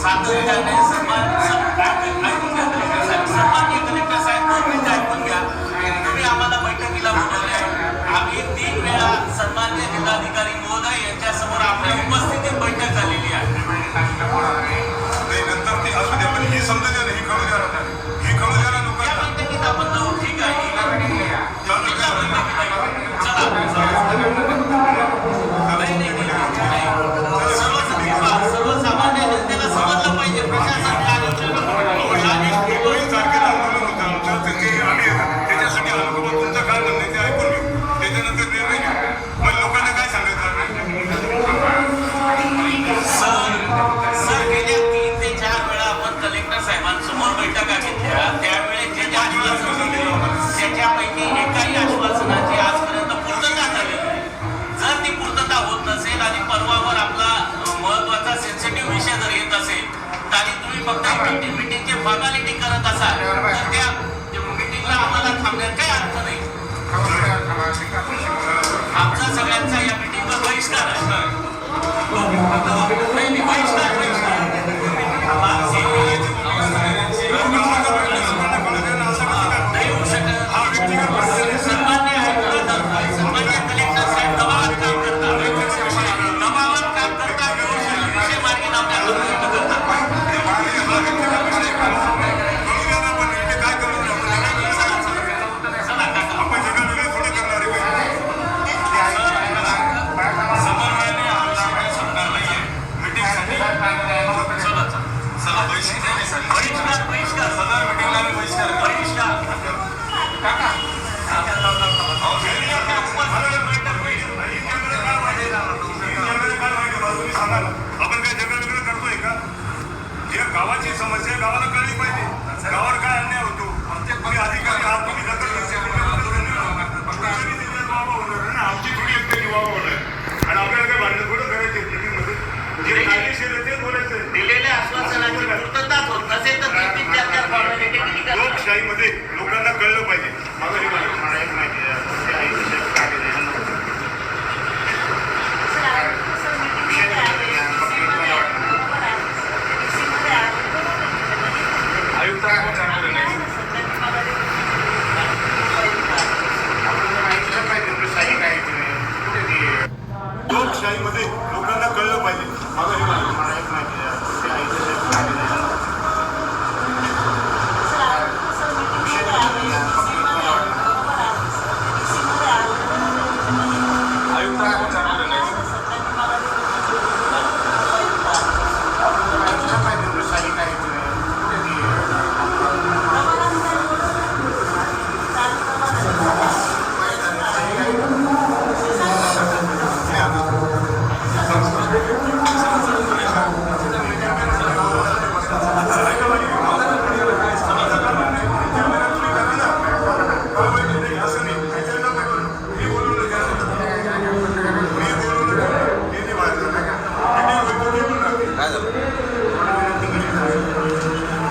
सातत्याने सन्माननीय कलेक्टर साहेब तुम्ही ऐकून घ्या. तुम्ही आम्हाला बैठकीला बोलवले आहे. आम्ही 3 वेळा सन्माननीय जिल्हाधिकारी महोदय यांच्यासमोर आपल्या उपस्थितीत बैठक झालेली आहे. नंतर ती असू द्या, पण ही समजू द्या, ही कळू द्या, ही कळू द्या ना लोकांना. या बैठकीत आपण जाऊ. ठीक आहे, सर्वसामान्य जनतेला समजलं पाहिजे प्रशासन काय त्याच्यासाठी आलो बाबा, तुमचं काय म्हणणं ते ऐकून घेऊ, त्याच्यानंतर निर्णय घेऊ. मग लोकांना काय सांगायचं? सर गेल्या 3 ते 4 वेळा आपण कलेक्टर साहेबांसमोर बैठका घेतल्या. त्यावेळेस जे आश्वासन दिले त्याच्यापैकी एकाही आश्वासनाची आजपर्यंत पूर्तता झालेली नाही. जर ती पूर्तता होत नसेल आणि पर्वावर आपला महत्वाचा सेन्सिटिव्ह विषय जर येत असेल तरी तुम्ही फक्त मीटिंगचे फॉर्मॅलिटी करत असाल तर त्या मीटिंगला आम्हाला थांबण्यात काही अर्थ नाही. आमचा सगळ्यांचा या मीटिंगवर बहिष्कार आहे. बहिष्कार सन्मान्य कलेक्टर साहेब दबावात काम करतात, विषय मार्गी लावण्याचा प्रयत्न करतात. आपण काय जगह वेगळं करतोय का? जे गावाची समस्या गावाला कळली पाहिजे. गावावर काय अन्याय होतो तुम्ही अधिकारी आहात, तुम्ही आमची थोडी एकट्याची वावा होणार आणि आपल्याला काय भांडण थोडं करायचे मीटिंगमध्ये. जे कायदेशीर आहे तेच बोलायचं. दिलेल्या आश्वासनाची पूर्तताच होत नसेल तर 3-4 फॉर्मॅलिटी किती करणार? लोकशाहीमध्ये लोकांना कळलं पाहिजे. लोकशाहीमध्ये लोकांना कळलं पाहिजे.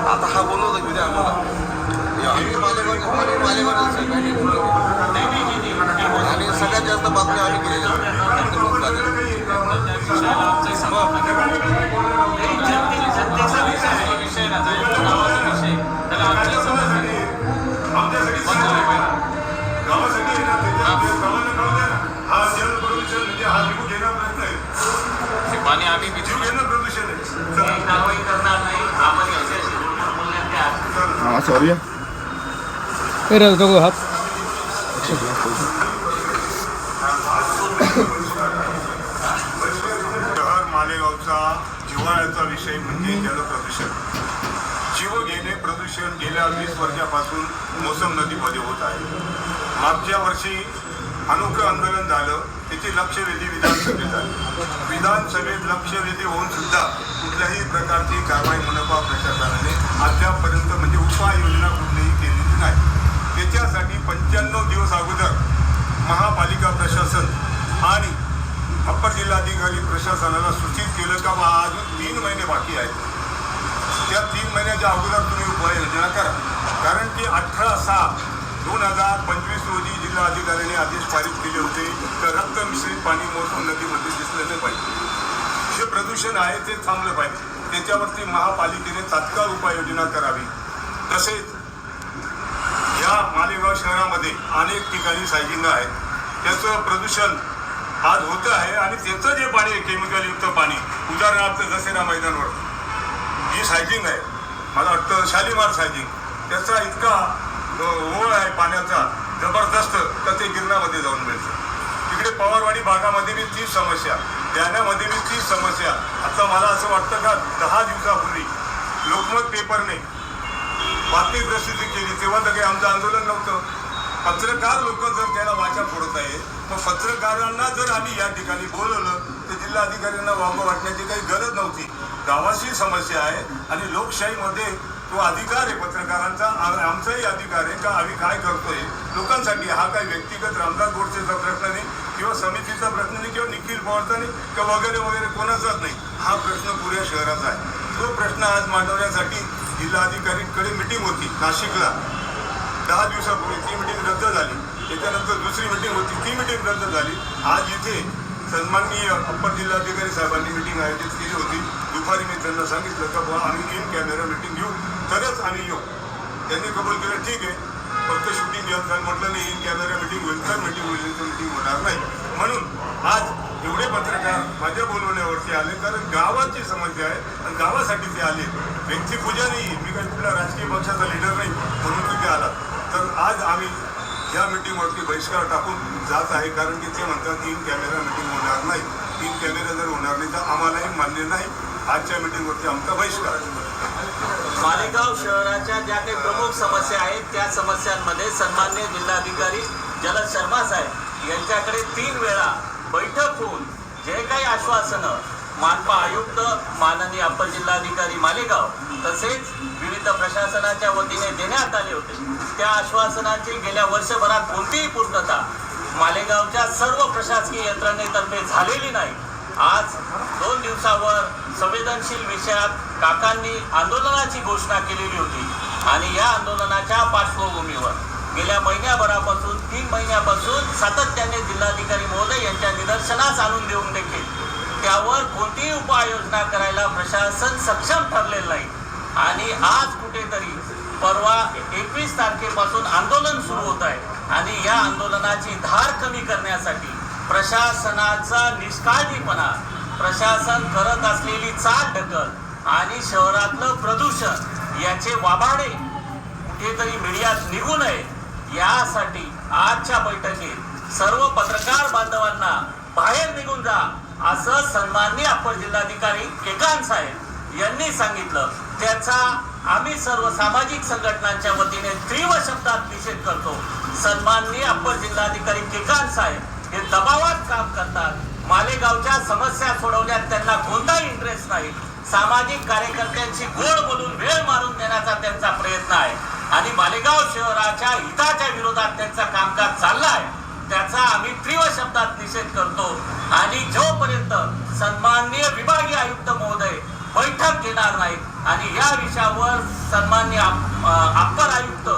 आता हा बोलवतो की आम्हाला आणि सगळ्यात जास्त बातम्या आम्ही केलेल्या पाणी आम्ही जीव घेणं प्रदूषण आहे. कारवाई करणार नाही. आपण सॉरी हात शहर मालेगावचा जिव्हाळ्याचा विषय म्हणजे जलप्रदूषण. जीवघेणे प्रदूषण गेल्या 20 वर्षापासून मोसम नदीमध्ये होत आहे. मागच्या वर्षी अनोखं आंदोलन झालं, त्याची लक्षवेधी विधानसभेत झाली. विधानसभेत लक्षवेधी होऊन सुद्धा कुठल्याही प्रकारची कारवाई मनपा प्रशासनाने अद्यापपर्यंत म्हणजे उपाययोजना कुठलीही केलेली नाही. त्याच्यासाठी 95 दिवस अगोदर महापालिका प्रशासन आणि अप्पर जिल्हाधिकारी प्रशासनाला सूचित केलं का अजून 3 महिने बाकी आहेत. त्या 3 महिन्याच्या अगोदर तुम्ही उपाययोजना करा. कारण की 18/6/2025 रोजी जिल्हाधिकाऱ्यांनी आदेश पारित केले होते तर रक्त मिश्रित पाणी मोसम नदीमध्ये दिसलं नाही पाहिजे. जे प्रदूषण आहे ते थांबलं पाहिजे. त्याच्यावरती महापालिकेने तात्काळ उपाययोजना करावी. तसेच या मालेगाव शहरामध्ये अनेक ठिकाणी सायजिंग आहेत, त्याचं प्रदूषण आज होतं आहे आणि त्याचं जे पाणी आहे केमिकलयुक्त पाणी, उदाहरणार्थ दसरा मैदानावर जी सायजिंग आहे, मला वाटतं शालीमार सायजिंग, त्याचा इतका ओळ आहे पाण्याचा जबरदस्त का ते गिरणामध्ये जाऊन मिळतं. तिकडे पवारवाडी भागामध्ये बी तीच समस्या, त्याण्यामध्ये बी तीच समस्या. आता मला असं वाटतं का 10 दिवसापूर्वी लोकमत पेपरने बातमी प्रसिद्धी केली, तेव्हा तर काही आमचं आंदोलन नव्हतं. पत्रकार लोक जर त्याला वाचा फोडत आहे, मग पत्रकारांना जर आम्ही या ठिकाणी बोलवलं तर जिल्हाधिकाऱ्यांना वांग वाटण्याची काही गरज नव्हती. गावाची समस्या आहे आणि लोकशाहीमध्ये तो अधिकार आहे पत्रकारांचा, आमचाही अधिकार आहे का आम्ही काय करतोय लोकांसाठी. हा काही व्यक्तिगत रामदास गोडसेचा प्रश्न नाही किंवा समितीचा प्रश्न नाही किंवा निखिल पवारचा नाही किंवा वगैरे वगैरे कोणाचाच नाही. हा प्रश्न पुऱ्या शहराचा आहे. तो प्रश्न आज मांडवण्यासाठी जिल्हाधिकारीकडे मिटिंग होती नाशिकला 10 दिवसापूर्वी. ती मिटिंग रद्द झाली. त्याच्यानंतर दुसरी मिटिंग होती, ती मिटिंग रद्द झाली. आज इथे सन्माननीय अप्पर जिल्हाधिकारी साहेबांनी मिटिंग आयोजित केली होती. दुपारी मी त्यांना सांगितलं का बुवा आम्ही इन कॅमेरा मिटिंग घेऊ तरच आम्ही येऊ. त्यांनी कबूल केलं, ठीक आहे, फक्त शूटिंग घ्यायला म्हटलं नाही, इन कॅमेरा मिटिंग होईल तर मिटिंग होईल, तर मिटिंग होणार नाही. म्हणून आज एवढे पत्रकार माझ्या बोलवण्यावरती आले कारण गावाची समस्या आहे आणि गावासाठी ते आले. व्यक्तिपूजा नाही, मी काही कुठल्या राजकीय पक्षाचा लिडर नाही म्हणून तुम्ही आलात. तर आज आम्ही या मिटिंगवरती बहिष्कार टाकून जात आहे कारण की ते म्हणतात की इन कॅमेरा मिटिंग होणार नाही. इन कॅमेरा जर होणार नाही तर आम्हालाही मान्य नाही. आजच्या मिटिंगवरती आमचा बहिष्कार. मालेगाव शहराच्या ज्या काही प्रमुख समस्या आहेत त्या समस्यांमध्ये सन्माननीय जिल्हाधिकारी जलद शर्मा साहेब यांच्याकडे 3 वेळा बैठक होऊन जे काही आश्वासनं मानपा आयुक्त, माननीय अप्पर जिल्हाधिकारी मालेगाव तसेच विविध प्रशासनाच्या वतीने देण्यात आले होते, त्या आश्वासनाची गेल्या वर्षभरात कोणतीही पूर्तता मालेगावच्या सर्व प्रशासकीय यंत्रणेतर्फे झालेली नाही. आज 2 दिवसावर संवेदनशील विषयात काकांनी आंदोलनाची घोषणा केलेली होती आणि या आंदोलनाच्या पार्श्वभूमीवर गेल्या महिन्याभरापासून 3 महिन्यापासून सातत्याने जिल्हाधिकारी महोदय यांच्या निदर्शनास आणून देऊन देखील त्यावर कोणतीही उपाययोजना करायला प्रशासन सक्षम ठरलेलं नाही. आणि आज कुठेतरी परवा 21 तारखेपासून आंदोलन सुरू होत आहे आणि या आंदोलनाची धार कमी करण्यासाठी प्रशासनाचा निष्काळजीपणा, प्रशासन करत असलेली चाल ढकल आणि शहरातलं प्रदूषण याचे वाभाडे कुठेतरी मीडियात निघू नये यासाठी आजच्या बैठकीत सर्व पत्रकार बांधवांना बाहेर निघून जा असं सन्माननीय अप्पर जिल्हाधिकारी केकान साहेब यांनी सांगितलं. त्याचा आम्ही सर्व सामाजिक संघटनांच्या वतीने तीव्र शब्दात निषेध करतो. सन्माननीय अप्पर जिल्हाधिकारी केकान साहेब हे दबावात काम करतात. मालेगावच्या समस्या सोडवण्यात त्यांना कोणताही इंटरेस्ट नाही. सामाजिक कार्यकर्त्यांची गोड बोलून वेळ मारून देण्याचा त्यांचा प्रयत्न आहे आणि मालेगाव शहराच्या हिताच्या विरोधात त्यांचं कामकाज चाललं आहे. त्याचा आम्ही तीव्र शब्दात निषेध करतो आणि जोपर्यंत सन्माननीय विभागीय आयुक्त महोदय बैठक घेणार नाहीत आणि या विषयावर सन्माननीय अप्पर आयुक्त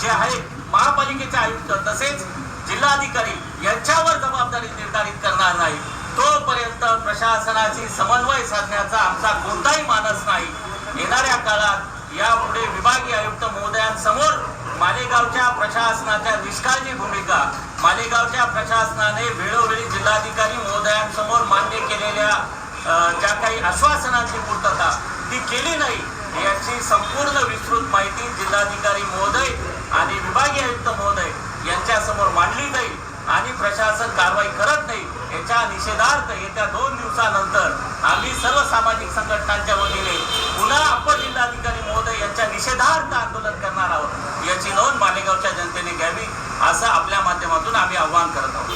जे आहेत महापालिकेचे आयुक्त तसेच जिल्हाधिकारी यांच्यावर जबाबदारी निर्धारित करणार नाही तोपर्यंत प्रशासनाची समन्वय साधण्याचा आमचा कोणताही मानस नाही. येणाऱ्या काळात यापुढे विभागीय आयुक्त महोदयांसमोर मालेगावच्या प्रशासनाच्या निष्काळजी भूमिका, मालेगावच्या प्रशासनाने वेळोवेळी जिल्हाधिकारी महोदयांसमोर मान्य केलेल्या ज्या काही आश्वासनांची पूर्तता ती केली नाही याची संपूर्ण विस्तृत माहिती जिल्हाधिकारी महोदय आणि विभागीय आयुक्त महोदय यांच्यासमोर मांडली जाईल आणि प्रशासन कारवाई करत नाही याच्या निषेधार्थ येत्या 2 दिवसानंतर आम्ही सर्व सामाजिक संघटनांच्या वतीने पुन्हा अप्पर जिल्हाधिकारी महोदय यांच्या निषेधार्थ आंदोलन करणार आहोत. याची नोंद मालेगावच्या जनतेने घ्यावी असं आपल्या माध्यमातून आम्ही आवाहन करत आहोत.